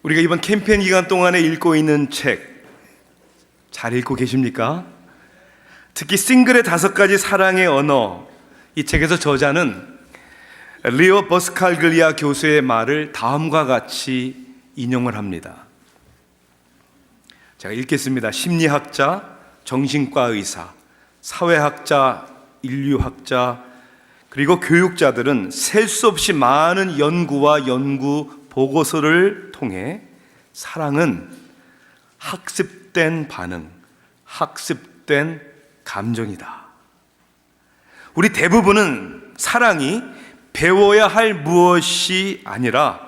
우리가 이번 캠페인 기간 동안에 읽고 있는 책 잘 읽고 계십니까? 특히 싱글의 5가지 사랑의 언어, 이 책에서 저자는 리오 버스칼글리아 교수의 말을 다음과 같이 인용을 합니다. 제가 읽겠습니다. 심리학자, 정신과 의사, 사회학자, 인류학자, 그리고 교육자들은 셀 수 없이 많은 연구와 연구 보고서를 통해 사랑은 학습된 반응, 학습된 감정이다. 우리 대부분은 사랑이 배워야 할 무엇이 아니라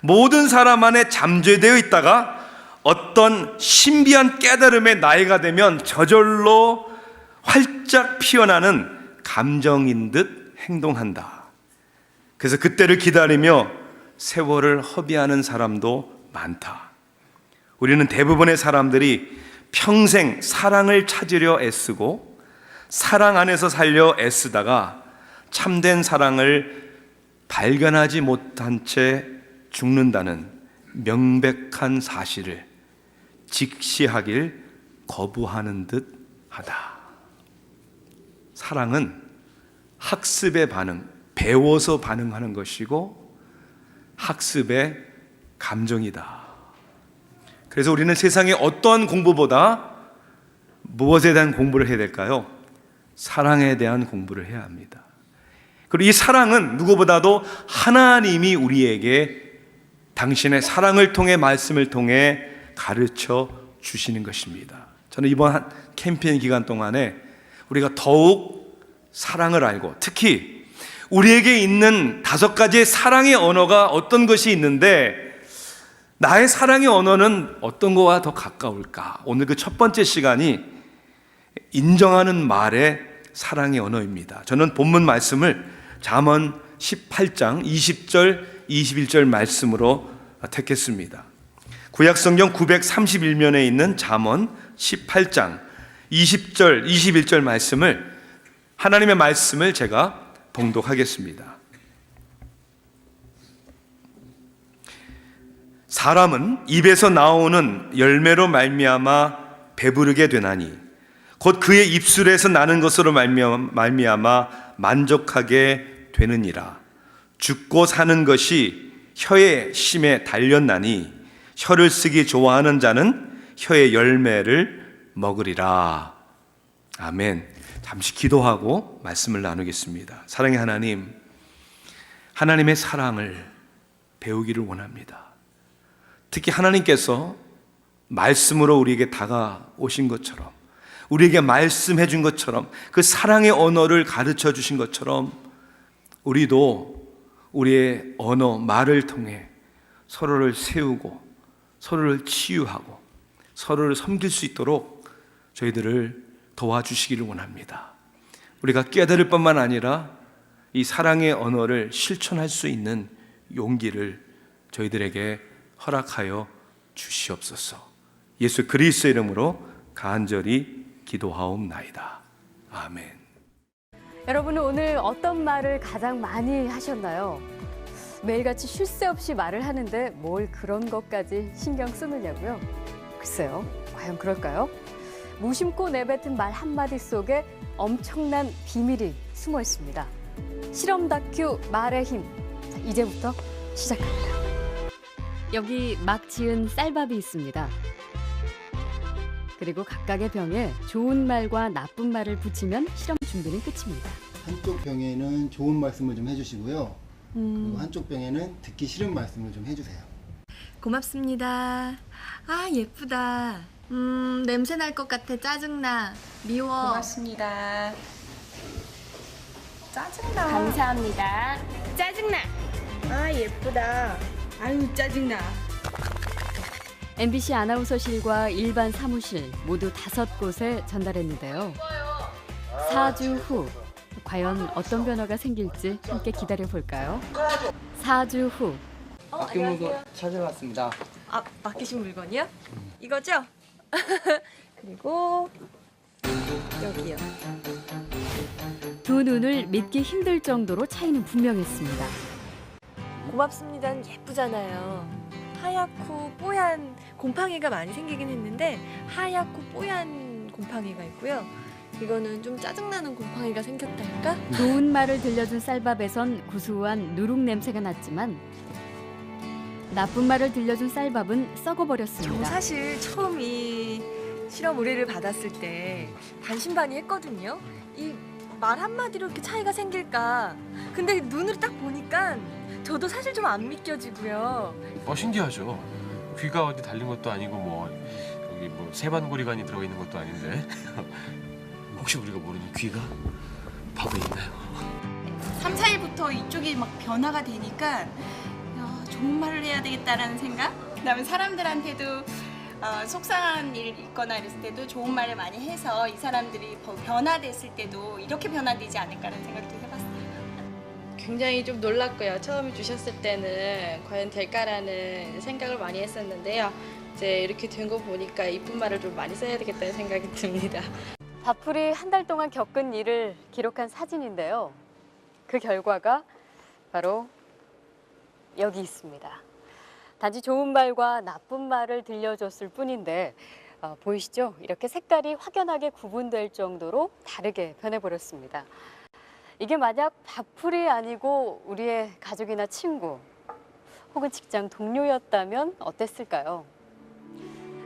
모든 사람 안에 잠재되어 있다가 어떤 신비한 깨달음의 나이가 되면 저절로 활짝 피어나는 감정인 듯 행동한다. 그래서 그때를 기다리며 세월을 허비하는 사람도 많다. 우리는 대부분의 사람들이 평생 사랑을 찾으려 애쓰고 사랑 안에서 살려 애쓰다가 참된 사랑을 발견하지 못한 채 죽는다는 명백한 사실을 직시하길 거부하는 듯 하다. 사랑은 학습의 반응, 배워서 반응하는 것이고 학습의 감정이다. 그래서 우리는 세상의 어떠한 공부보다 무엇에 대한 공부를 해야 될까요? 사랑에 대한 공부를 해야 합니다. 그리고 이 사랑은 누구보다도 하나님이 우리에게 당신의 사랑을 통해 말씀을 통해 가르쳐 주시는 것입니다. 저는 이번 캠페인 기간 동안에 우리가 더욱 사랑을 알고 특히 우리에게 있는 5가지의 사랑의 언어가 어떤 것이 있는데 나의 사랑의 언어는 어떤 거와 더 가까울까? 오늘 그 첫 번째 시간이 인정하는 말의 사랑의 언어입니다. 저는 본문 말씀을 잠언 18장 20절 21절 말씀으로 택했습니다. 구약성경 931면에 있는 잠언 18장 20절 21절 말씀을 하나님의 말씀을 제가 봉독하겠습니다. 사람은 입에서 나오는 열매로 말미암아 배부르게 되나니 곧 그의 입술에서 나는 것으로 말미암아 만족하게 되느니라. 죽고 사는 것이 혀의 심에 달렸나니 혀를 쓰기 좋아하는 자는 혀의 열매를 먹으리라. 아멘. 잠시 기도하고 말씀을 나누겠습니다. 사랑의 하나님, 하나님의 사랑을 배우기를 원합니다. 특히 하나님께서 말씀으로 우리에게 다가오신 것처럼 우리에게 말씀해 준 것처럼 그 사랑의 언어를 가르쳐 주신 것처럼 우리도 우리의 언어, 말을 통해 서로를 세우고 서로를 치유하고 서로를 섬길 수 있도록 저희들을 도와주시기를 원합니다. 우리가 깨달을 뿐만 아니라 이 사랑의 언어를 실천할 수 있는 용기를 저희들에게 허락하여 주시옵소서. 예수 그리스도의 이름으로 간절히 기도하옵나이다. 아멘. 여러분은 오늘 어떤 말을 가장 많이 하셨나요? 매일같이 쉴 새 없이 말을 하는데 뭘 그런 것까지 신경 쓰느냐고요? 글쎄요, 과연 그럴까요? 무심코 내뱉은 말 한마디 속에 엄청난 비밀이 숨어 있습니다. 실험 다큐 말의 힘, 자, 이제부터 시작합니다. 여기 막 지은 쌀밥이 있습니다. 그리고 각각의 병에 좋은 말과 나쁜 말을 붙이면 실험 준비는 끝입니다. 한쪽 병에는 좋은 말씀을 좀 해주시고요. 그리고 한쪽 병에는 듣기 싫은 말씀을 좀 해주세요. 고맙습니다. 아, 예쁘다. 냄새 날 것 같아. 짜증나. 미워. 고맙습니다. 짜증나. 감사합니다. 짜증나. 아, 예쁘다. 아유, 짜증나. MBC 아나운서실과 일반 사무실 모두 5곳에 전달했는데요. 4주 후 과연 어떤 변화가 생길지 함께 기다려볼까요? 4주 후 맡긴 물건 찾아왔습니다. 아, 맡기신 물건이요? 이거죠? 그리고 여기요. 두 눈을 믿기 힘들 정도로 차이는 분명했습니다. 고맙습니다는 예쁘잖아요. 하얗고 뽀얀 곰팡이가 많이 생기긴 했는데 하얗고 뽀얀 곰팡이가 있고요. 이거는 좀 짜증나는 곰팡이가 생겼달까? 좋은 말을 들려준 쌀밥에선 구수한 누룩 냄새가 났지만 나쁜 말을 들려준 쌀밥은 저 썩어버렸습니다. 사실 처음 이 실험 의뢰를 받았을 때 반신반의했거든요. 이 말 한마디로 이렇게 차이가 생길까? 근데 눈으로 딱 보니까 저도 사실 좀 안 믿겨지고요. 신기하죠. 귀가 어디 달린 것도 아니고 뭐 여기 뭐 세반고리관이 들어가 있는 것도 아닌데 혹시 우리가 모르는 귀가 밥에 있나요? 3, 4일부터 이쪽이 막 변화가 되니까 좋은 말을 해야 되겠다라는 생각? 그다음에 사람들한테도 속상한 일 있거나 이랬을 때도 좋은 말을 많이 해서 이 사람들이 변화됐을 때도 이렇게 변화되지 않을까라는 생각도 해봤어요. 굉장히 좀 놀랐고요. 처음에 주셨을 때는 과연 될까라는 생각을 많이 했었는데요. 이제 이렇게 된 거 보니까 이쁜 말을 좀 많이 써야 되겠다는 생각이 듭니다. 밥풀이 한 달 동안 겪은 일을 기록한 사진인데요. 그 결과가 바로 여기 있습니다. 단지 좋은 말과 나쁜 말을 들려줬을 뿐인데 보이시죠? 이렇게 색깔이 확연하게 구분될 정도로 다르게 변해버렸습니다. 이게 만약 밥풀이 아니고 우리의 가족이나 친구 혹은 직장 동료였다면 어땠을까요?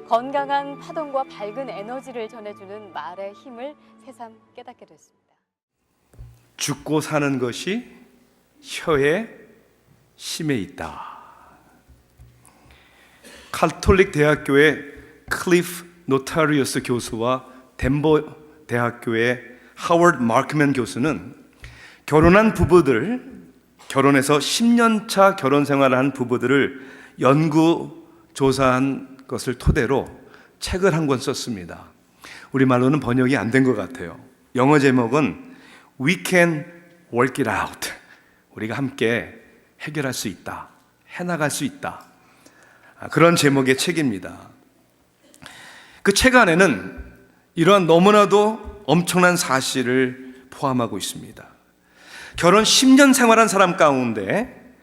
건강한 파동과 밝은 에너지를 전해주는 말의 힘을 새삼 깨닫게 됐습니다. 죽고 사는 것이 혀의 심에 있다. 카톨릭 대학교의 클리프 노타리우스 교수와 덴버 대학교의 하워드 마크맨 교수는 결혼한 부부들, 결혼해서 10년 차 결혼 생활을 한 부부들을 연구 조사한 것을 토대로 책을 한 권 썼습니다. 우리말로는 번역이 안 된 것 같아요. 영어 제목은 We can work it out. 우리가 함께 해결할 수 있다. 해나갈 수 있다. 그런 제목의 책입니다. 그 책 안에는 이러한 너무나도 엄청난 사실을 포함하고 있습니다. 결혼 10년 생활한 사람 가운데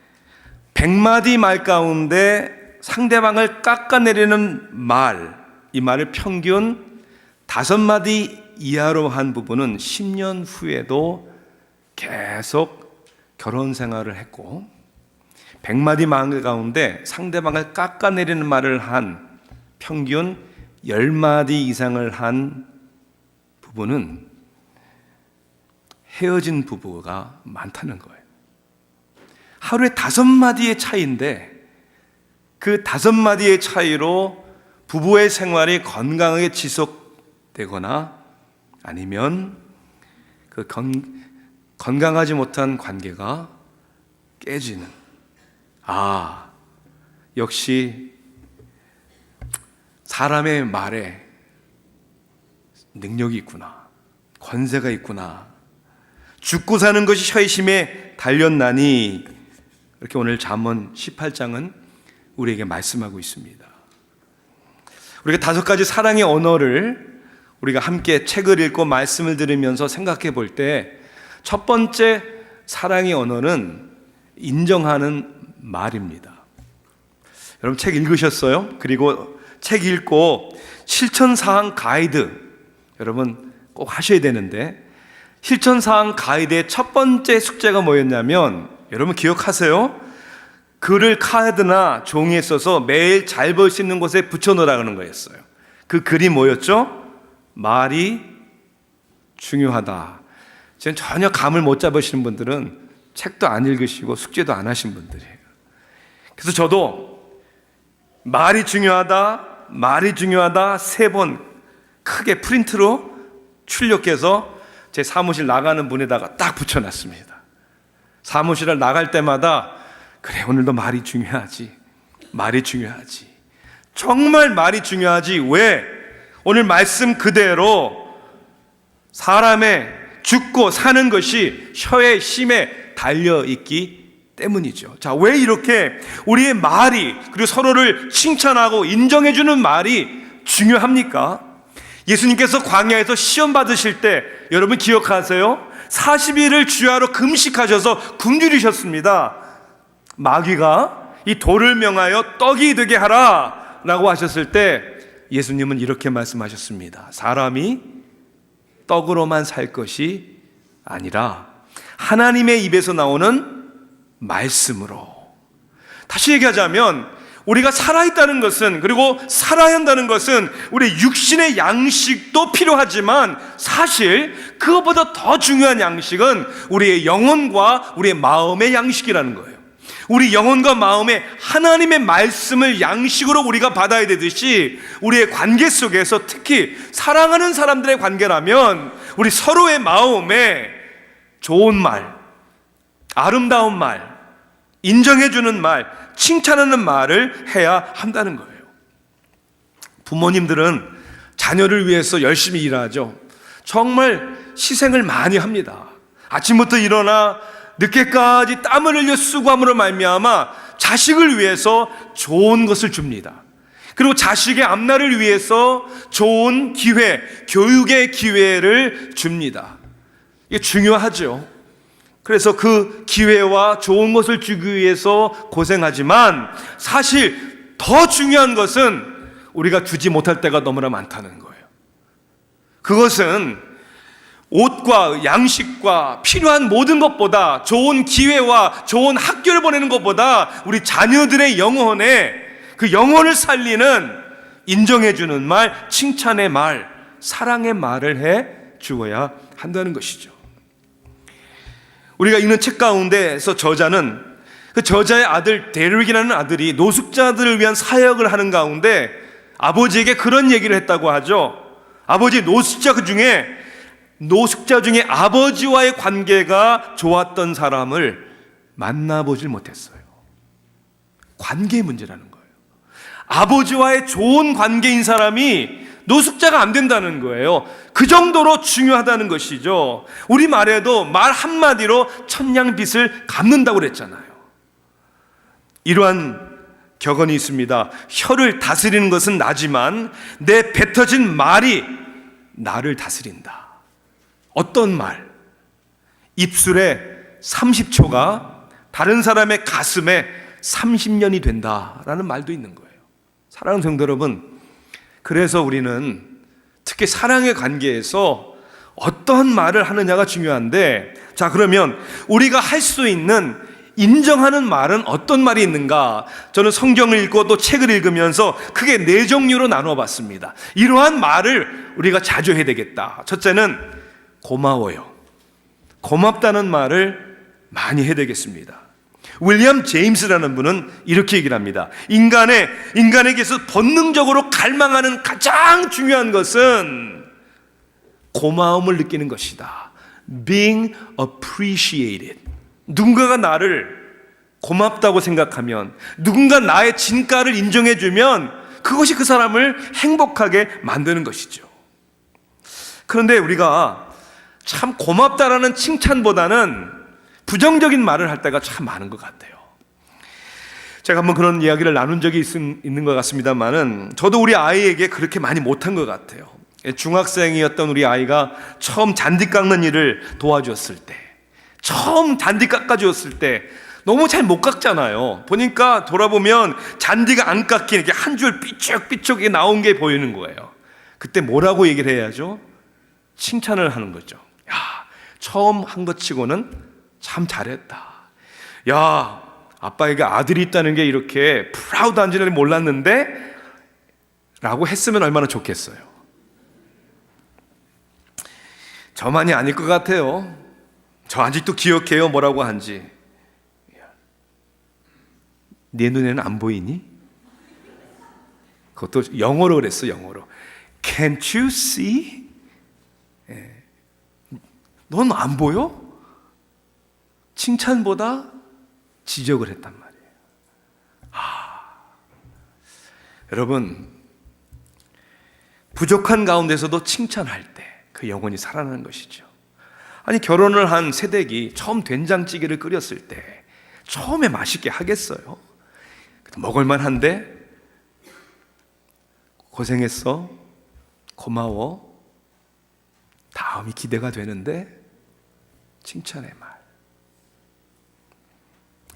100마디 말 가운데 상대방을 깎아내리는 말, 이 말을 평균 5마디 이하로 한 부부는 10년 후에도 계속 결혼 생활을 했고 100마디 말 가운데 상대방을 깎아내리는 말을 한 평균 10마디 이상을 한 부부는 헤어진 부부가 많다는 거예요. 하루에 5마디의 차이인데 그 5마디의 차이로 부부의 생활이 건강하게 지속되거나 아니면 그 건강하지 못한 관계가 깨지는, 역시 사람의 말에 능력이 있구나, 권세가 있구나, 죽고 사는 것이 혀의 힘에 달렸나니, 이렇게 오늘 잠언 18장은 우리에게 말씀하고 있습니다. 우리가 5가지 사랑의 언어를 우리가 함께 책을 읽고 말씀을 들으면서 생각해 볼 때 첫 번째 사랑의 언어는 인정하는 말입니다. 여러분 책 읽으셨어요? 그리고 책 읽고 실천사항 가이드 여러분 꼭 하셔야 되는데, 실천사항 가이드의 첫 번째 숙제가 뭐였냐면, 여러분 기억하세요? 글을 카드나 종이에 써서 매일 잘 볼 수 있는 곳에 붙여놓으라는 거였어요. 그 글이 뭐였죠? 말이 중요하다. 지금 전혀 감을 못 잡으시는 분들은 책도 안 읽으시고 숙제도 안 하신 분들이에요. 그래서 저도 말이 중요하다 3번 크게 프린트로 출력해서 제 사무실 나가는 문에다가 딱 붙여놨습니다. 사무실을 나갈 때마다 그래, 오늘도 말이 중요하지. 정말 말이 중요하지. 왜? 오늘 말씀 그대로 사람의 죽고 사는 것이 혀의 힘에 달려있기 때문이죠. 자, 왜 이렇게 우리의 말이, 그리고 서로를 칭찬하고 인정해주는 말이 중요합니까? 예수님께서 광야에서 시험 받으실 때 여러분 기억하세요? 40일을 주야로 금식하셔서 굶주리셨습니다. 마귀가 이 돌을 명하여 떡이 되게 하라 라고 하셨을 때 예수님은 이렇게 말씀하셨습니다. 사람이 떡으로만 살 것이 아니라 하나님의 입에서 나오는 말씀으로. 다시 얘기하자면 우리가 살아있다는 것은, 그리고 살아야 한다는 것은 우리 육신의 양식도 필요하지만 사실 그것보다 더 중요한 양식은 우리의 영혼과 우리의 마음의 양식이라는 거예요. 우리 영혼과 마음에 하나님의 말씀을 양식으로 우리가 받아야 되듯이 우리의 관계 속에서, 특히 사랑하는 사람들의 관계라면 우리 서로의 마음에 좋은 말, 아름다운 말, 인정해주는 말, 칭찬하는 말을 해야 한다는 거예요. 부모님들은 자녀를 위해서 열심히 일하죠. 정말 희생을 많이 합니다. 아침부터 일어나 늦게까지 땀을 흘려 수고함으로 말미암아 자식을 위해서 좋은 것을 줍니다. 그리고 자식의 앞날을 위해서 좋은 기회, 교육의 기회를 줍니다. 이게 중요하죠. 그래서 그 기회와 좋은 것을 주기 위해서 고생하지만 사실 더 중요한 것은 우리가 주지 못할 때가 너무나 많다는 거예요. 그것은 옷과 양식과 필요한 모든 것보다, 좋은 기회와 좋은 학교를 보내는 것보다 우리 자녀들의 영혼에, 그 영혼을 살리는 인정해주는 말, 칭찬의 말, 사랑의 말을 해 주어야 한다는 것이죠. 우리가 읽는 책 가운데서 저자는, 그 저자의 아들 데릭이라는 아들이 노숙자들을 위한 사역을 하는 가운데 아버지에게 그런 얘기를 했다고 하죠. 아버지, 노숙자 중에 아버지와의 관계가 좋았던 사람을 만나보질 못했어요. 관계의 문제라는 거예요. 아버지와의 좋은 관계인 사람이 노숙자가 안 된다는 거예요. 그 정도로 중요하다는 것이죠. 우리 말에도 말 한마디로 천냥빚을 갚는다고 그랬잖아요. 이러한 격언이 있습니다. 혀를 다스리는 것은 나지만 내 뱉어진 말이 나를 다스린다. 어떤 말? 입술에 30초가 다른 사람의 가슴에 30년이 된다라는 말도 있는 거예요. 사랑하는 성도 여러분, 그래서 우리는 특히 사랑의 관계에서 어떠한 말을 하느냐가 중요한데, 자, 그러면 우리가 할 수 있는 인정하는 말은 어떤 말이 있는가? 저는 성경을 읽고 또 책을 읽으면서 크게 4종류로 나눠 봤습니다. 이러한 말을 우리가 자주 해야 되겠다. 첫째는 고마워요. 고맙다는 말을 많이 해야 되겠습니다. 윌리엄 제임스라는 분은 이렇게 얘기를 합니다. 인간에게서 본능적으로 갈망하는 가장 중요한 것은 고마움을 느끼는 것이다. Being appreciated. 누군가가 나를 고맙다고 생각하면, 누군가 나의 진가를 인정해주면 그것이 그 사람을 행복하게 만드는 것이죠. 그런데 우리가 참 고맙다라는 칭찬보다는 부정적인 말을 할 때가 참 많은 것 같아요. 제가 한번 그런 이야기를 나눈 적이 있는 것 같습니다만은, 저도 우리 아이에게 그렇게 많이 못한 것 같아요. 중학생이었던 우리 아이가 처음 잔디 깎는 일을 도와주었을 때, 처음 잔디 깎아주었을 때 너무 잘 못 깎잖아요. 보니까 돌아보면 잔디가 안 깎인 이렇게 한 줄 삐쭉삐쭉 나온 게 보이는 거예요. 그때 뭐라고 얘기를 해야죠? 칭찬을 하는 거죠. 야, 처음 한 것 치고는 참 잘했다. 야, 아빠에게 아들이 있다는 게 이렇게 프라우드한 줄은 몰랐는데 라고 했으면 얼마나 좋겠어요. 저만이 아닐 것 같아요. 저 아직도 기억해요, 뭐라고 한지. 네 눈에는 안 보이니? 그것도 영어로 그랬어, 영어로. Can't you see? 넌 안 보여? 칭찬보다 지적을 했단 말이에요. 여러분, 부족한 가운데서도 칭찬할 때 그 영혼이 살아나는 것이죠. 아니, 결혼을 한 새댁이 처음 된장찌개를 끓였을 때 처음에 맛있게 하겠어요? 먹을만 한데, 고생했어, 고마워, 다음이 기대가 되는데, 칭찬의 말.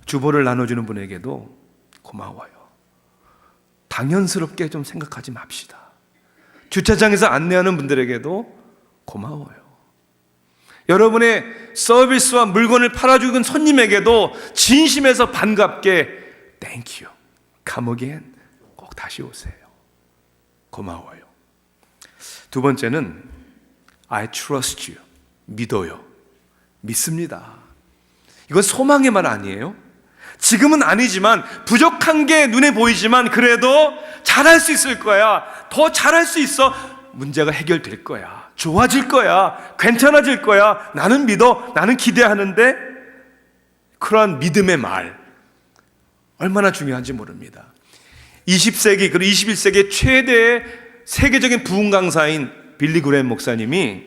주보를 나눠주는 분에게도 고마워요. 당연스럽게 좀 생각하지 맙시다. 주차장에서 안내하는 분들에게도 고마워요. 여러분의 서비스와 물건을 팔아주는 손님에게도 진심에서 반갑게 Thank you. Come again. 꼭 다시 오세요. 고마워요. 두 번째는 I trust you. 믿어요. 믿습니다. 이건 소망의 말 아니에요? 지금은 아니지만 부족한 게 눈에 보이지만 그래도 잘할 수 있을 거야. 더 잘할 수 있어. 문제가 해결될 거야. 좋아질 거야. 괜찮아질 거야. 나는 믿어. 나는 기대하는데 그러한 믿음의 말 얼마나 중요한지 모릅니다. 20세기 그리고 21세기 최대의 세계적인 부흥 강사인 빌리 그레이엄 목사님이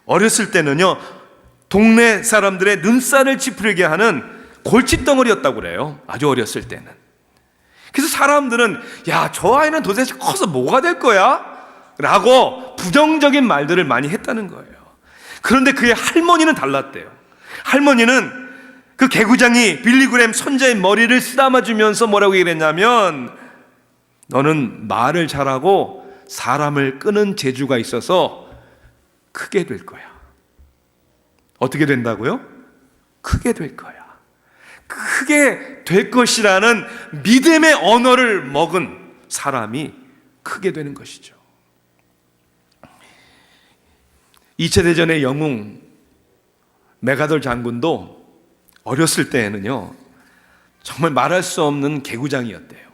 어렸을 때는요 동네 사람들의 눈살을 찌푸리게 하는 골칫덩어리였다고 그래요. 아주 어렸을 때는. 그래서 사람들은 야, 저 아이는 도대체 커서 뭐가 될 거야? 라고 부정적인 말들을 많이 했다는 거예요. 그런데 그의 할머니는 달랐대요. 할머니는 그 개구장이 빌리 그레이엄 손자의 머리를 쓰다마주면서 뭐라고 얘기했냐면 너는 말을 잘하고 사람을 끄는 재주가 있어서 크게 될 거야. 어떻게 된다고요? 크게 될 거야. 크게 될 것이라는 믿음의 언어를 먹은 사람이 크게 되는 것이죠. 2차 대전의 영웅 메가돌 장군도 어렸을 때에는요 정말 말할 수 없는 개구장이었대요.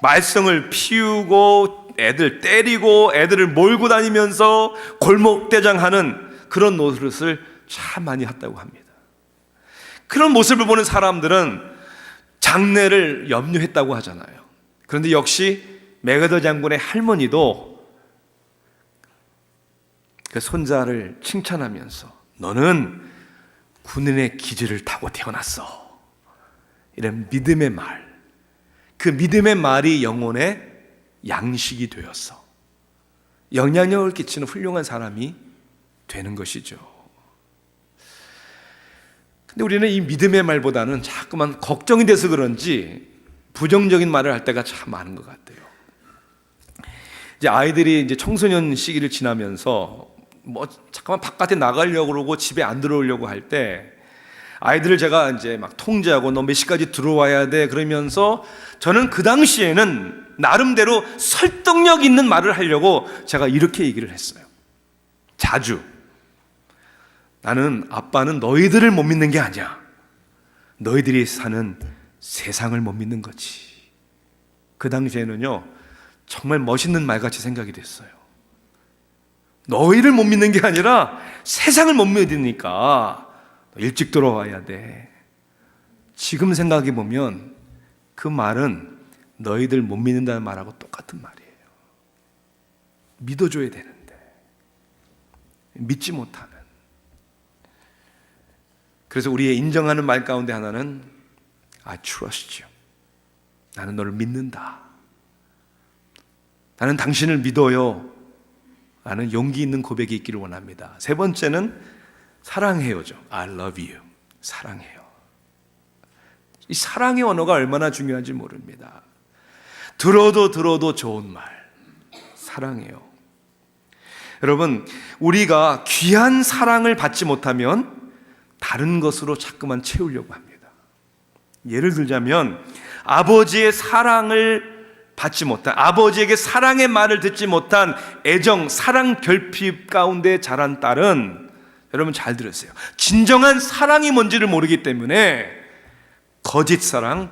말썽을 피우고 애들 때리고 애들을 몰고 다니면서 골목대장하는 그런 노릇을 참 많이 했다고 합니다. 그런 모습을 보는 사람들은 장래를 염려했다고 하잖아요. 그런데 역시 메가더 장군의 할머니도 그 손자를 칭찬하면서 너는 군인의 기질을 타고 태어났어. 이런 믿음의 말, 그 믿음의 말이 영혼의 양식이 되었어. 영향력을 끼치는 훌륭한 사람이 되는 것이죠. 근데 우리는 이 믿음의 말보다는 자꾸만 걱정이 돼서 그런지 부정적인 말을 할 때가 참 많은 것 같아요. 이제 아이들이 이제 청소년 시기를 지나면서 뭐 잠깐만 바깥에 나가려고 그러고 집에 안 들어오려고 할 때 아이들을 제가 이제 막 통제하고 너 몇 시까지 들어와야 돼 그러면서 저는 그 당시에는 나름대로 설득력 있는 말을 하려고 제가 이렇게 얘기를 했어요. 자주 나는 아빠는 너희들을 못 믿는 게 아니야. 너희들이 사는 세상을 못 믿는 거지. 그 당시에는요 정말 멋있는 말같이 생각이 됐어요. 너희를 못 믿는 게 아니라 세상을 못 믿으니까 일찍 들어와야 돼. 지금 생각해 보면 그 말은 너희들 못 믿는다는 말하고 똑같은 말이에요. 믿어줘야 되는데 믿지 못하는. 그래서 우리의 인정하는 말 가운데 하나는 I trust you. 나는 너를 믿는다. 나는 당신을 믿어요. 라는 용기 있는 고백이 있기를 원합니다. 세 번째는 사랑해요죠. I love you. 사랑해요. 이 사랑의 언어가 얼마나 중요한지 모릅니다. 들어도 좋은 말. 사랑해요. 여러분, 우리가 귀한 사랑을 받지 못하면 다른 것으로 자꾸만 채우려고 합니다. 예를 들자면 아버지의 사랑을 받지 못한, 아버지에게 사랑의 말을 듣지 못한 애정, 사랑 결핍 가운데 자란 딸은 여러분 잘 들으세요. 진정한 사랑이 뭔지를 모르기 때문에 거짓 사랑,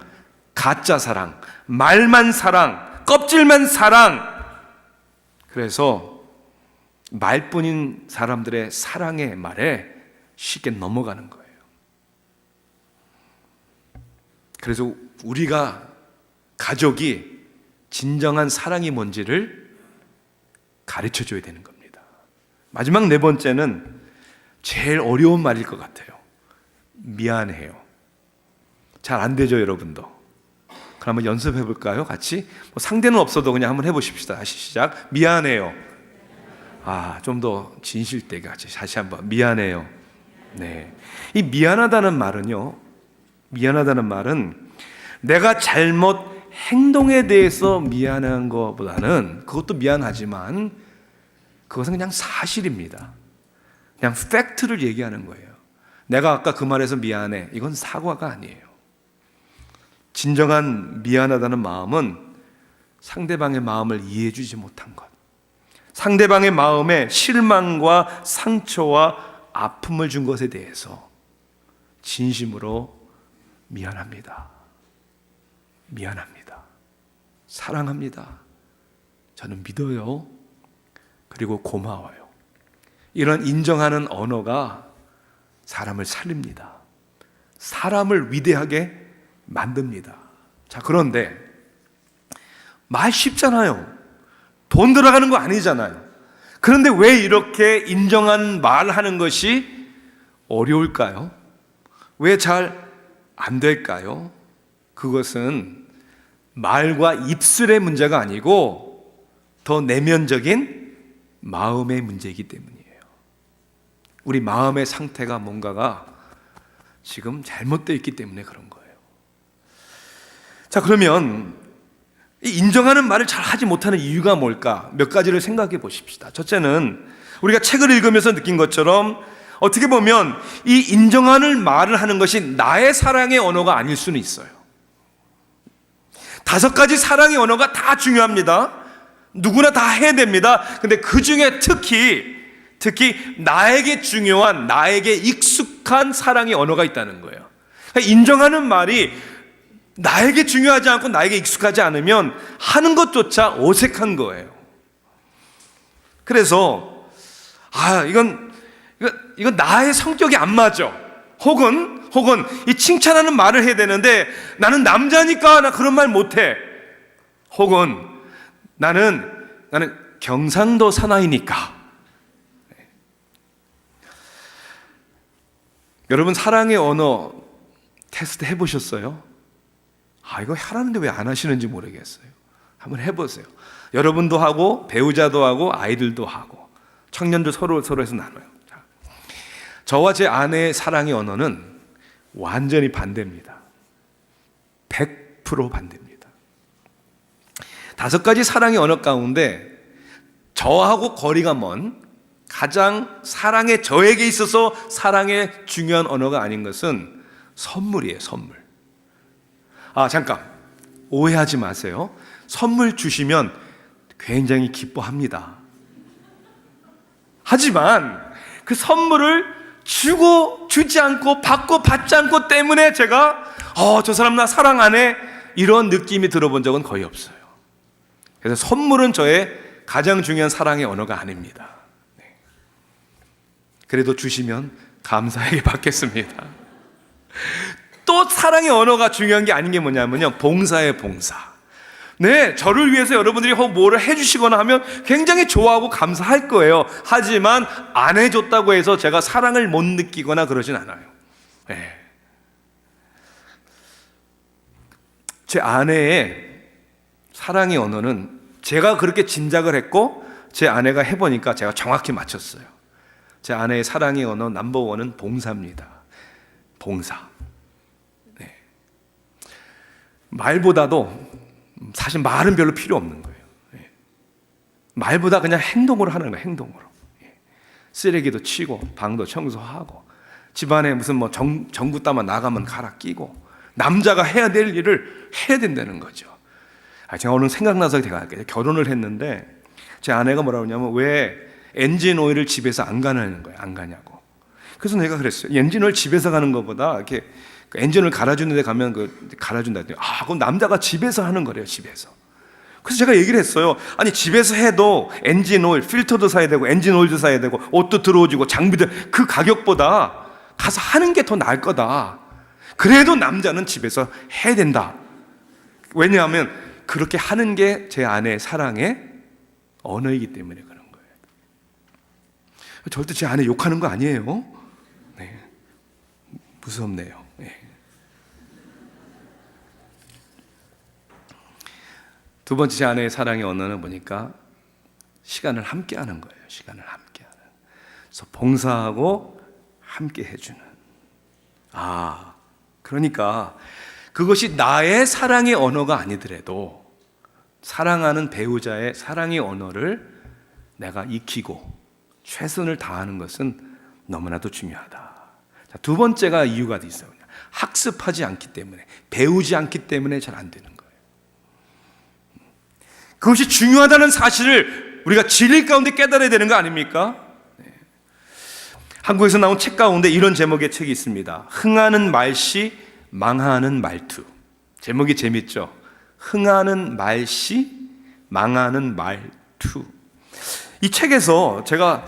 가짜 사랑, 말만 사랑, 껍질만 사랑, 그래서 말뿐인 사람들의 사랑의 말에 쉽게 넘어가는 거예요. 그래서 우리가 가족이 진정한 사랑이 뭔지를 가르쳐 줘야 되는 겁니다. 마지막 네 번째는 제일 어려운 말일 것 같아요. 미안해요. 잘 안 되죠, 여러분도? 그럼 한번 연습해 볼까요? 같이? 뭐 상대는 없어도 그냥 한번 해보십시다. 다시 시작. 미안해요. 좀 더 진실되게 다시 한번. 미안해요. 네. 이 미안하다는 말은요, 미안하다는 말은 내가 잘못 행동에 대해서 미안한 것보다는, 그것도 미안하지만 그것은 그냥 사실입니다. 그냥 팩트를 얘기하는 거예요. 내가 아까 그 말에서 미안해, 이건 사과가 아니에요. 진정한 미안하다는 마음은 상대방의 마음을 이해해 주지 못한 것, 상대방의 마음에 실망과 상처와 아픔을 준 것에 대해서 진심으로 미안합니다, 미안합니다, 사랑합니다, 저는 믿어요, 그리고 고마워요. 이런 인정하는 언어가 사람을 살립니다. 사람을 위대하게 만듭니다. 자, 그런데 말 쉽잖아요. 돈 들어가는 거 아니잖아요. 그런데 왜 이렇게 인정한 말하는 것이 어려울까요? 왜 잘 안 될까요? 그것은 말과 입술의 문제가 아니고 더 내면적인 마음의 문제이기 때문이에요. 우리 마음의 상태가 뭔가가 지금 잘못되어 있기 때문에 그런 거예요. 자, 그러면 이 인정하는 말을 잘 하지 못하는 이유가 뭘까? 몇 가지를 생각해 보십시다. 첫째는 우리가 책을 읽으면서 느낀 것처럼 어떻게 보면 이 인정하는 말을 하는 것이 나의 사랑의 언어가 아닐 수는 있어요. 5가지 사랑의 언어가 다 중요합니다. 누구나 다 해야 됩니다. 근데 그 중에 특히 나에게 중요한, 나에게 익숙한 사랑의 언어가 있다는 거예요. 그러니까 인정하는 말이 나에게 중요하지 않고 나에게 익숙하지 않으면 하는 것조차 어색한 거예요. 그래서 이건 나의 성격이 안 맞아. 혹은 이 칭찬하는 말을 해야 되는데 나는 남자니까 나 그런 말 못해. 혹은 나는 경상도 사나이니까. 여러분, 사랑의 언어 테스트 해보셨어요? 이거 하라는데 왜 안 하시는지 모르겠어요. 한번 해보세요. 여러분도 하고 배우자도 하고 아이들도 하고 청년들 서로 해서 나눠요. 저와 제 아내의 사랑의 언어는 완전히 반대입니다. 100% 반대입니다. 5가지 사랑의 언어 가운데 저하고 거리가 먼 가장 저에게 있어서 사랑의 중요한 언어가 아닌 것은 선물이에요. 선물. 잠깐, 오해하지 마세요. 선물 주시면 굉장히 기뻐합니다. 하지만 그 선물을 주지 않고 받지 않고 때문에 제가 저 사람 나 사랑 안 해, 이런 느낌이 들어본 적은 거의 없어요. 그래서 선물은 저의 가장 중요한 사랑의 언어가 아닙니다. 그래도 주시면 감사하게 받겠습니다. 또 사랑의 언어가 중요한 게 아닌 게 뭐냐면요, 봉사예요. 봉사. 네, 저를 위해서 여러분들이 뭐를 해주시거나 하면 굉장히 좋아하고 감사할 거예요. 하지만 안 해줬다고 해서 제가 사랑을 못 느끼거나 그러진 않아요. 네. 제 아내의 사랑의 언어는 제가 그렇게 짐작을 했고 제 아내가 해보니까 제가 정확히 맞췄어요. 제 아내의 사랑의 언어 넘버1은 봉사입니다. 봉사. 네. 말보다도 사실 말은 별로 필요 없는 거예요. 말보다 그냥 행동으로 하는 거예요. 행동으로. 쓰레기도 치고 방도 청소하고 집안에 무슨 전구 따만 나가면 갈아 끼고 남자가 해야 될 일을 해야 된다는 거죠. 제가 오늘 생각나서 제가 결혼을 했는데 제 아내가 뭐라고 하냐면 왜 엔진 오일을 집에서 안 가냐는 거예요. 안 가냐고. 그래서 내가 그랬어요. 엔진 오일 집에서 가는 것보다 이렇게 엔진을 갈아주는 데 가면 갈아준다 했더니 그럼 남자가 집에서 하는 거래요. 집에서. 그래서 제가 얘기를 했어요. 아니 집에서 해도 엔진 오일, 필터도 사야 되고 엔진 오일도 사야 되고 옷도 들어오지고 장비들 그 가격보다 가서 하는 게 더 나을 거다. 그래도 남자는 집에서 해야 된다. 왜냐하면 그렇게 하는 게 제 아내의 사랑의 언어이기 때문에 그런 거예요. 절대 제 아내 욕하는 거 아니에요. 네. 무섭네요. 네. 두 번째 제 아내의 사랑의 언어는 보니까 시간을 함께 하는 거예요. 시간을 함께 하는. 그래서 봉사하고 함께 해주는. 그러니까 그것이 나의 사랑의 언어가 아니더라도 사랑하는 배우자의 사랑의 언어를 내가 익히고 최선을 다하는 것은 너무나도 중요하다. 자, 두 번째가 이유가 있어요. 학습하지 않기 때문에, 배우지 않기 때문에 잘 안 되는 거예요. 그것이 중요하다는 사실을 우리가 진리 가운데 깨달아야 되는 거 아닙니까? 네. 한국에서 나온 책 가운데 이런 제목의 책이 있습니다. 흥하는 말씨, 망하는 말투. 제목이 재밌죠? 흥하는 말씨, 망하는 말투. 이 책에서 제가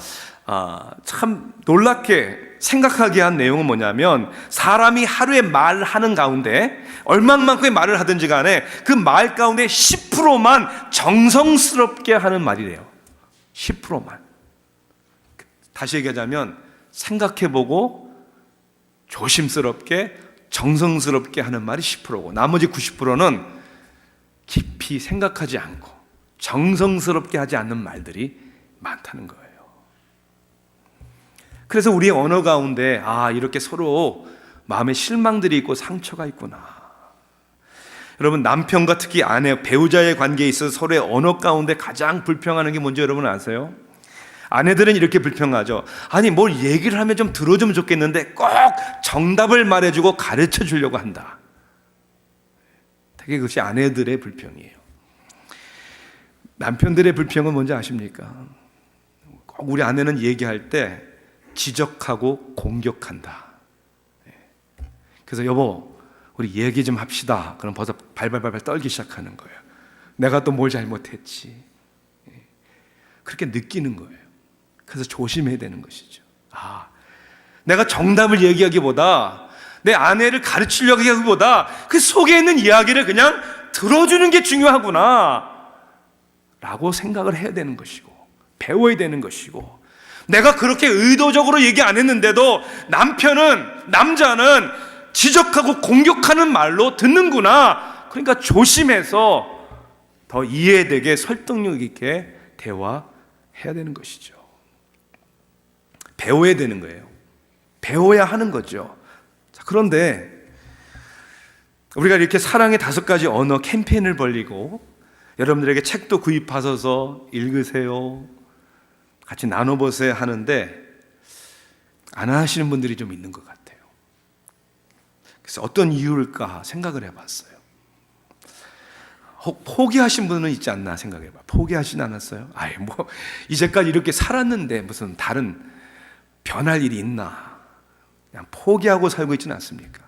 참 놀랍게 생각하게 한 내용은 뭐냐면, 사람이 하루에 말하는 가운데 얼마만큼의 말을 하든지 간에 그 말 가운데 10%만 정성스럽게 하는 말이래요. 10%만. 다시 얘기하자면 생각해보고 조심스럽게 정성스럽게 하는 말이 10%고 나머지 90%는 깊이 생각하지 않고 정성스럽게 하지 않는 말들이 많다는 거예요. 그래서 우리의 언어 가운데 이렇게 서로 마음에 실망들이 있고 상처가 있구나. 여러분, 남편과 특히 아내, 배우자의 관계에 있어서 서로의 언어 가운데 가장 불평하는 게 뭔지 여러분 아세요? 아내들은 이렇게 불평하죠. 아니, 뭘 얘기를 하면 좀 들어주면 좋겠는데 꼭 정답을 말해주고 가르쳐 주려고 한다. 되게 그것이 아내들의 불평이에요. 남편들의 불평은 뭔지 아십니까? 꼭 우리 아내는 얘기할 때 지적하고 공격한다. 그래서 여보, 우리 얘기 좀 합시다. 그럼 벌써 발발발 떨기 시작하는 거예요. 내가 또 뭘 잘못했지. 그렇게 느끼는 거예요. 그래서 조심해야 되는 것이죠. 내가 정답을 얘기하기보다, 내 아내를 가르치려고 하기보다 그 속에 있는 이야기를 그냥 들어주는 게 중요하구나 라고 생각을 해야 되는 것이고, 배워야 되는 것이고, 내가 그렇게 의도적으로 얘기 안 했는데도 남자는 지적하고 공격하는 말로 듣는구나. 그러니까 조심해서 더 이해되게 설득력 있게 대화해야 되는 것이죠. 배워야 되는 거예요. 배워야 하는 거죠. 자, 그런데 우리가 이렇게 사랑의 5가지 언어 캠페인을 벌리고 여러분들에게 책도 구입하셔서 읽으세요, 같이 나눠보세요 하는데 안 하시는 분들이 좀 있는 것 같아요. 그래서 어떤 이유일까 생각을 해봤어요. 혹 포기하신 분은 있지 않나 생각해봐. 포기하진 않았어요? 이제까지 이렇게 살았는데 무슨 다른 변할 일이 있나? 그냥 포기하고 살고 있지는 않습니까?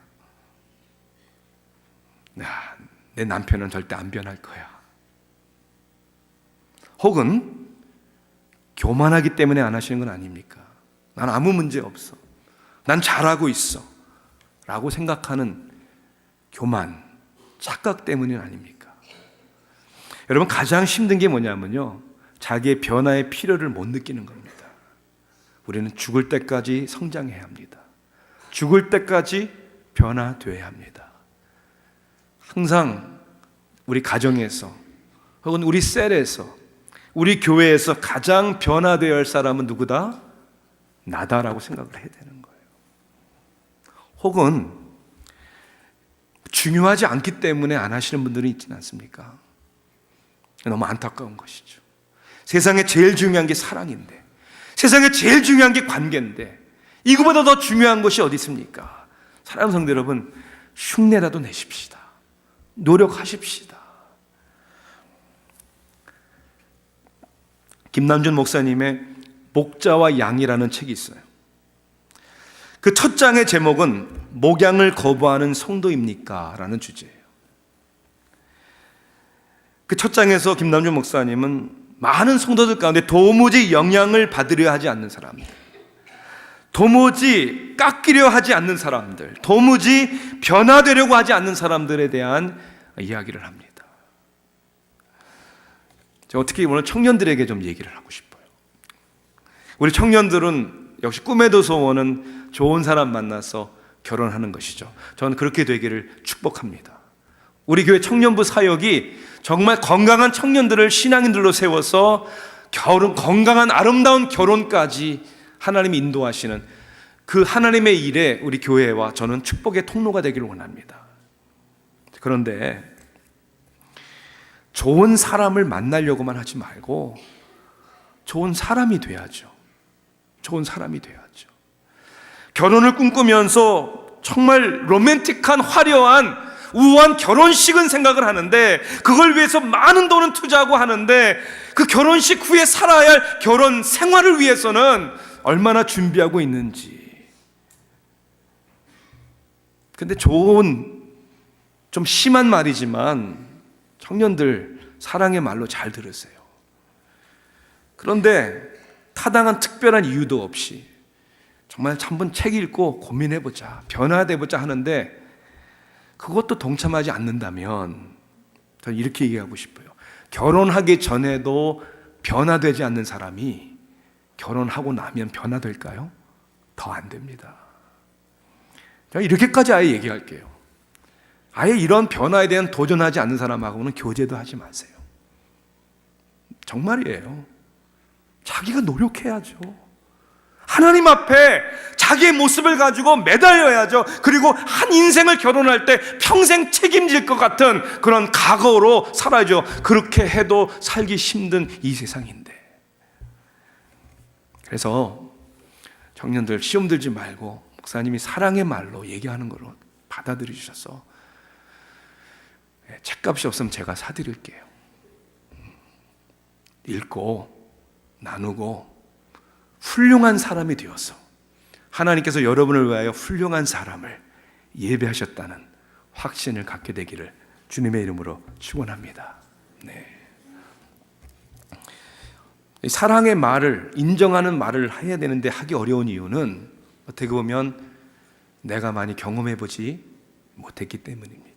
내 남편은 절대 안 변할 거야. 혹은 교만하기 때문에 안 하시는 건 아닙니까? 난 아무 문제 없어, 난 잘하고 있어 라고 생각하는 교만, 착각 때문은 아닙니까? 여러분, 가장 힘든 게 뭐냐면요, 자기의 변화의 필요를 못 느끼는 겁니다. 우리는 죽을 때까지 성장해야 합니다. 죽을 때까지 변화되어야 합니다. 항상 우리 가정에서 혹은 우리 셀에서, 우리 교회에서 가장 변화되어야 할 사람은 누구다? 나다라고 생각을 해야 되는 거예요. 혹은 중요하지 않기 때문에 안 하시는 분들은 있지는 않습니까? 너무 안타까운 것이죠. 세상에 제일 중요한 게 사랑인데, 세상에 제일 중요한 게 관계인데, 이거보다 더 중요한 것이 어디 있습니까? 사랑하는 성도 여러분, 흉내라도 내십시다. 노력하십시다. 김남준 목사님의 목자와 양이라는 책이 있어요. 그 첫 장의 제목은 목양을 거부하는 성도입니까? 라는 주제예요. 그 첫 장에서 김남준 목사님은 많은 성도들 가운데 도무지 영향을 받으려 하지 않는 사람들, 도무지 깎이려 하지 않는 사람들, 도무지 변화되려고 하지 않는 사람들에 대한 이야기를 합니다. 제가 어떻게 오늘 청년들에게 좀 얘기를 하고 싶어요. 우리 청년들은 역시 꿈에도 소원은 좋은 사람 만나서 결혼하는 것이죠. 저는 그렇게 되기를 축복합니다. 우리 교회 청년부 사역이 정말 건강한 청년들을 신앙인들로 세워서 건강한 아름다운 결혼까지 하나님이 인도하시는 그 하나님의 일에 우리 교회와 저는 축복의 통로가 되기를 원합니다. 그런데 좋은 사람을 만나려고만 하지 말고 좋은 사람이 돼야죠. 좋은 사람이 돼야죠. 결혼을 꿈꾸면서 정말 로맨틱한 화려한 우아한 결혼식은 생각을 하는데 그걸 위해서 많은 돈은 투자하고 하는데 그 결혼식 후에 살아야 할 결혼 생활을 위해서는 얼마나 준비하고 있는지. 근데 좋은, 좀 심한 말이지만 청년들 사랑의 말로 잘 들으세요. 그런데 타당한 특별한 이유도 없이 정말 한번 책 읽고 고민해보자, 변화돼보자 하는데 그것도 동참하지 않는다면 저는 이렇게 얘기하고 싶어요. 결혼하기 전에도 변화되지 않는 사람이 결혼하고 나면 변화될까요? 더 안 됩니다. 제가 이렇게까지 아예 얘기할게요. 아예 이런 변화에 대한 도전하지 않는 사람하고는 교제도 하지 마세요. 정말이에요. 자기가 노력해야죠. 하나님 앞에 자기의 모습을 가지고 매달려야죠. 그리고 한 인생을 결혼할 때 평생 책임질 것 같은 그런 각오로 살아야죠. 그렇게 해도 살기 힘든 이 세상인데. 그래서 청년들 시험 들지 말고 목사님이 사랑의 말로 얘기하는 걸로 받아들이셔서 책값이 없으면 제가 사드릴게요. 읽고 나누고 훌륭한 사람이 되어서 하나님께서 여러분을 위하여 훌륭한 사람을 예배하셨다는 확신을 갖게 되기를 주님의 이름으로 축원합니다. 네. 사랑의 말을, 인정하는 말을 해야 되는데 하기 어려운 이유는 어떻게 보면 내가 많이 경험해보지 못했기 때문입니다.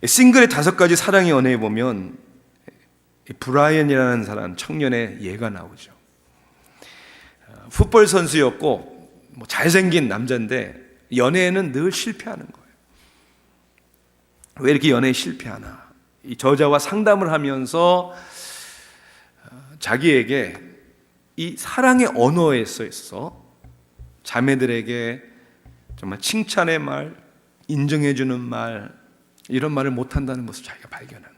싱글의 5가지 사랑의 연애에 보면 브라이언이라는 사람, 청년의 예가 나오죠. 풋볼 선수였고 잘생긴 남자인데 연애에는 늘 실패하는 거예요. 왜 이렇게 연애에 실패하나? 이 저자와 상담을 하면서 자기에게 이 사랑의 언어에 있어 자매들에게 정말 칭찬의 말, 인정해주는 말, 이런 말을 못한다는 것을 자기가 발견한 거예요.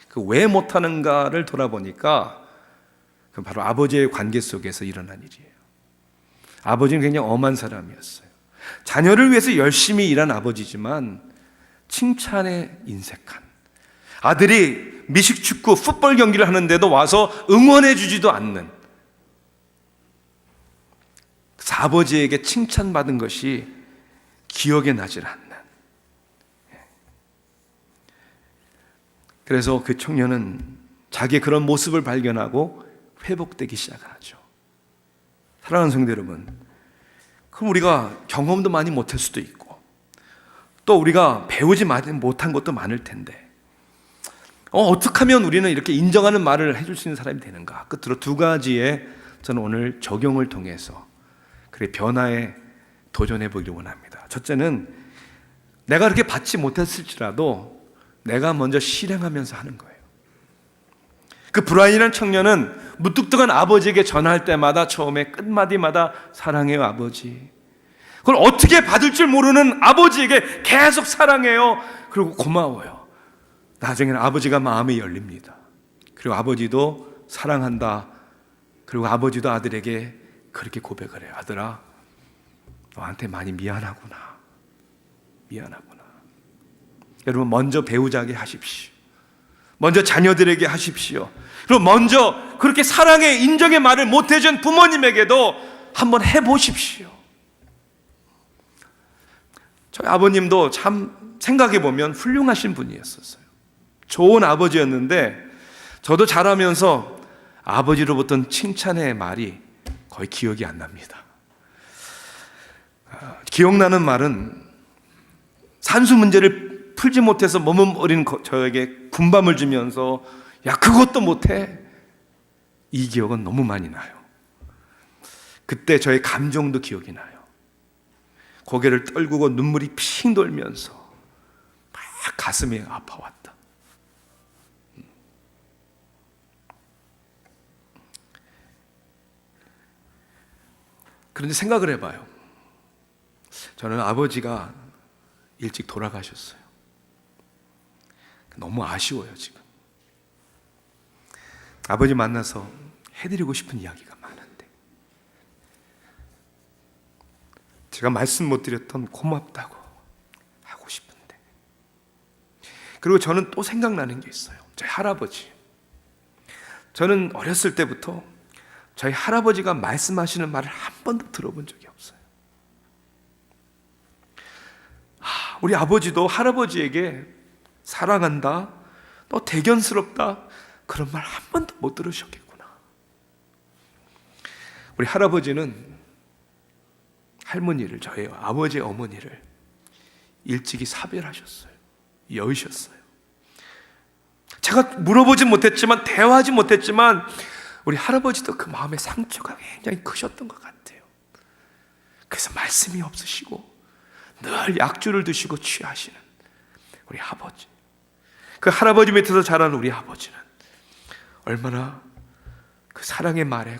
그 왜 못하는가를 돌아보니까 그 바로 아버지의 관계 속에서 일어난 일이에요. 아버지는 굉장히 엄한 사람이었어요. 자녀를 위해서 열심히 일한 아버지지만 칭찬에 인색한, 아들이 미식축구 풋볼 경기를 하는데도 와서 응원해 주지도 않는, 아버지에게 칭찬받은 것이 기억에 나질 않는. 그래서 그 청년은 자기의 그런 모습을 발견하고 회복되기 시작하죠. 사랑하는 성도 여러분, 그럼 우리가 경험도 많이 못할 수도 있고 또 우리가 배우지 못한 것도 많을 텐데 어떻게 하면 우리는 이렇게 인정하는 말을 해줄 수 있는 사람이 되는가? 끝으로 2가지의 저는 오늘 적용을 통해서 그의 변화에 도전해 보기를 원합니다. 첫째는 내가 그렇게 받지 못했을지라도 내가 먼저 실행하면서 하는 거예요. 그 브라이언이라는 청년은 무뚝뚝한 아버지에게 전화할 때마다 처음에 끝마디마다 사랑해요 아버지, 그걸 어떻게 받을 줄 모르는 아버지에게 계속 사랑해요, 그리고 고마워요. 나중에는 아버지가 마음이 열립니다. 그리고 아버지도 사랑한다. 그리고 아버지도 아들에게 그렇게 고백을 해요. 아들아, 너한테 많이 미안하구나. 여러분, 먼저 배우자에게 하십시오. 먼저 자녀들에게 하십시오. 그리고 먼저 그렇게 사랑의 인정의 말을 못 해준 부모님에게도 한번 해보십시오. 저희 아버님도 참 생각해 보면 훌륭하신 분이었어요. 좋은 아버지였는데 저도 자라면서 아버지로부터 칭찬의 말이 거의 기억이 안 납니다. 기억나는 말은 산수 문제를 풀지 못해서 머뭇거리는 저에게 군밤을 주면서 야 그것도 못해? 이 기억은 너무 많이 나요. 그때 저의 감정도 기억이 나요. 고개를 떨구고 눈물이 핑 돌면서 막 가슴이 아파왔다. 그런데 생각을 해봐요. 저는 아버지가 일찍 돌아가셨어요. 너무 아쉬워요 지금. 아버지 만나서 해드리고 싶은 이야기가 많은데 제가 말씀 못 드렸던 고맙다고 하고 싶은데, 그리고 저는 또 생각나는 게 있어요. 저희 할아버지. 저는 어렸을 때부터 저희 할아버지가 말씀하시는 말을 한 번도 들어본 적이 없어요. 우리 아버지도 할아버지에게 사랑한다, 너 대견스럽다, 그런 말 한 번도 못 들으셨겠구나. 우리 할아버지는 할머니를, 저희 아버지의 어머니를 일찍이 사별하셨어요. 여의셨어요. 제가 물어보진 못했지만, 대화하지 못했지만 우리 할아버지도 그 마음의 상처가 굉장히 크셨던 것 같아요. 그래서 말씀이 없으시고 늘 약주를 드시고 취하시는 우리 아버지, 그 할아버지 밑에서 자란 우리 아버지는 얼마나 그 사랑의 말에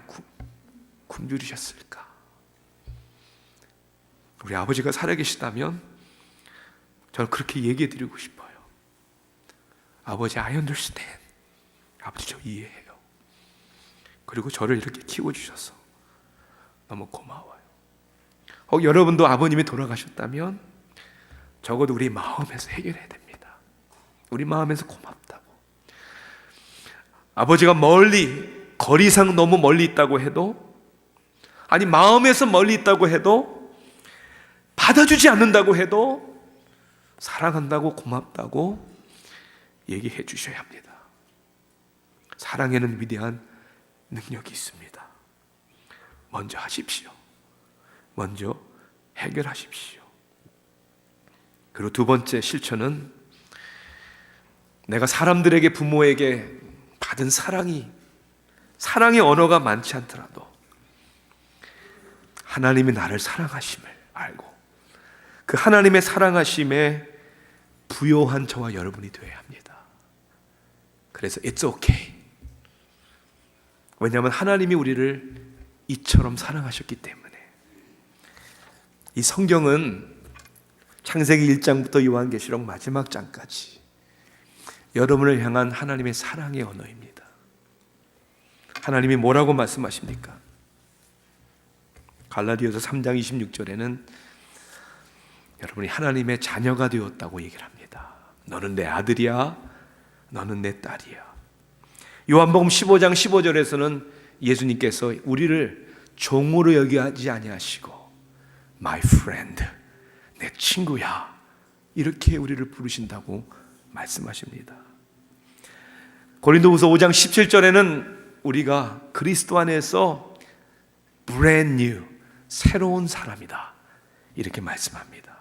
굶주리셨을까. 우리 아버지가 살아계시다면 저는 그렇게 얘기해 드리고 싶어요. 아버지, I understand. 아버지, 저 이해해요. 그리고 저를 이렇게 키워주셔서 너무 고마워요. 여러분도 아버님이 돌아가셨다면 적어도 우리 마음에서 해결해야 됩니다. 우리 마음에서 고맙다고. 아버지가 멀리, 거리상 너무 멀리 있다고 해도, 아니 마음에서 멀리 있다고 해도, 받아주지 않는다고 해도 사랑한다고, 고맙다고 얘기해 주셔야 합니다. 사랑에는 위대한 능력이 있습니다. 먼저 하십시오. 먼저 해결하십시오. 그리고 두 번째 실천은, 내가 사람들에게, 부모에게 받은 사랑의 언어가 많지 않더라도 하나님이 나를 사랑하심을 알고 그 하나님의 사랑하심에 부요한 저와 여러분이 되어야 합니다. 그래서 it's okay. 왜냐하면 하나님이 우리를 이처럼 사랑하셨기 때문에. 이 성경은 창세기 1장부터 요한계시록 마지막 장까지 여러분을 향한 하나님의 사랑의 언어입니다. 하나님이 뭐라고 말씀하십니까? 갈라디아서 3장 26절에는 여러분이 하나님의 자녀가 되었다고 얘기를 합니다. 너는 내 아들이야, 너는 내 딸이야. 요한복음 15장 15절에서는 예수님께서 우리를 종으로 여기지 아니하시고 My friend, 내 친구야, 이렇게 우리를 부르신다고 말씀하십니다. 고린도후서 5장 17절에는 우리가 그리스도 안에서 brand new, 새로운 사람이다, 이렇게 말씀합니다.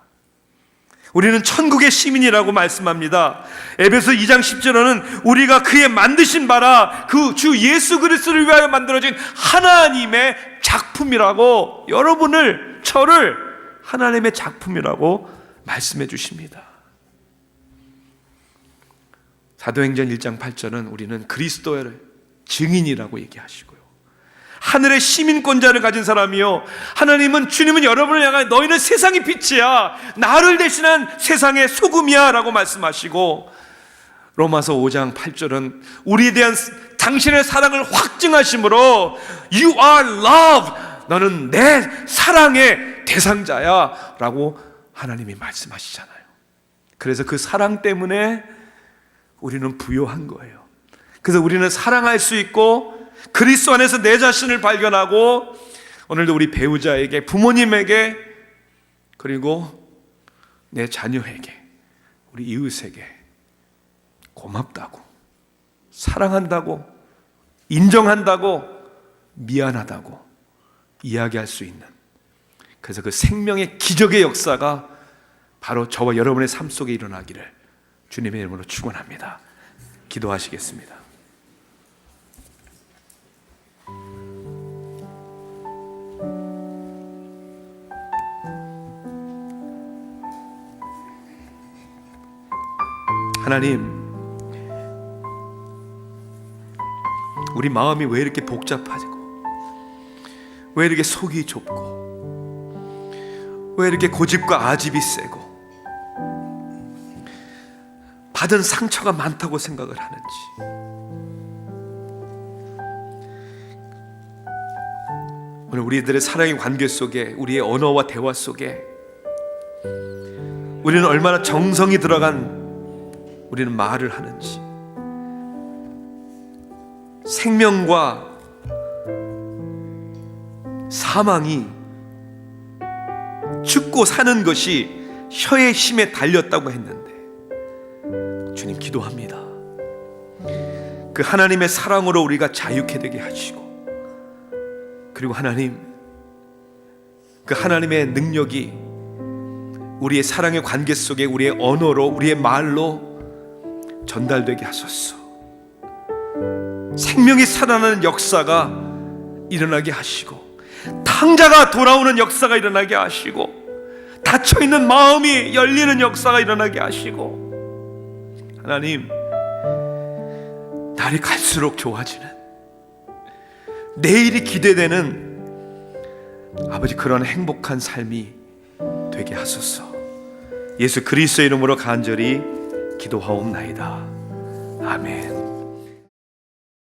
우리는 천국의 시민이라고 말씀합니다. 에베소 2장 10절에는 우리가 그의 만드신 바라 그 주 예수 그리스도를 위하여 만들어진 하나님의 작품이라고, 여러분을, 저를 하나님의 작품이라고 말씀해 주십니다. 사도행전 1장 8절은 우리는 그리스도의 증인이라고 얘기하시고요, 하늘의 시민권자를 가진 사람이요, 하나님은, 주님은 여러분을 향하여 너희는 세상의 빛이야, 나를 대신한 세상의 소금이야 라고 말씀하시고, 로마서 5장 8절은 우리에 대한 당신의 사랑을 확증하심으로 You are love, 너는 내 사랑의 대상자야 라고 하나님이 말씀하시잖아요. 그래서 그 사랑 때문에 우리는 부요한 거예요. 그래서 우리는 사랑할 수 있고 그리스도 안에서 내 자신을 발견하고, 오늘도 우리 배우자에게, 부모님에게, 그리고 내 자녀에게, 우리 이웃에게 고맙다고, 사랑한다고, 인정한다고, 미안하다고 이야기할 수 있는, 그래서 그 생명의 기적의 역사가 바로 저와 여러분의 삶 속에 일어나기를 주님의 이름으로 축원합니다. 기도하시겠습니다. 하나님, 우리 마음이 왜 이렇게 복잡하고, 왜 이렇게 속이 좁고, 왜 이렇게 고집과 아집이 세고, 받은 상처가 많다고 생각을 하는지, 오늘 우리들의 사랑의 관계 속에, 우리의 언어와 대화 속에 우리는 얼마나 정성이 들어간 우리는 말을 하는지, 생명과 사망이, 죽고 사는 것이 혀의 힘에 달렸다고 했는데, 주님 기도합니다. 그 하나님의 사랑으로 우리가 자유케 되게 하시고, 그리고 하나님, 그 하나님의 능력이 우리의 사랑의 관계 속에 우리의 언어로, 우리의 말로 전달되게 하소서. 생명이 살아나는 역사가 일어나게 하시고, 탕자가 돌아오는 역사가 일어나게 하시고, 닫혀있는 마음이 열리는 역사가 일어나게 하시고, 하나님, 날이 갈수록 좋아지는, 내일이 기대되는 아버지 그런 행복한 삶이 되게 하소서. 예수 그리스도의 이름으로 간절히 기도하옵나이다. 아멘.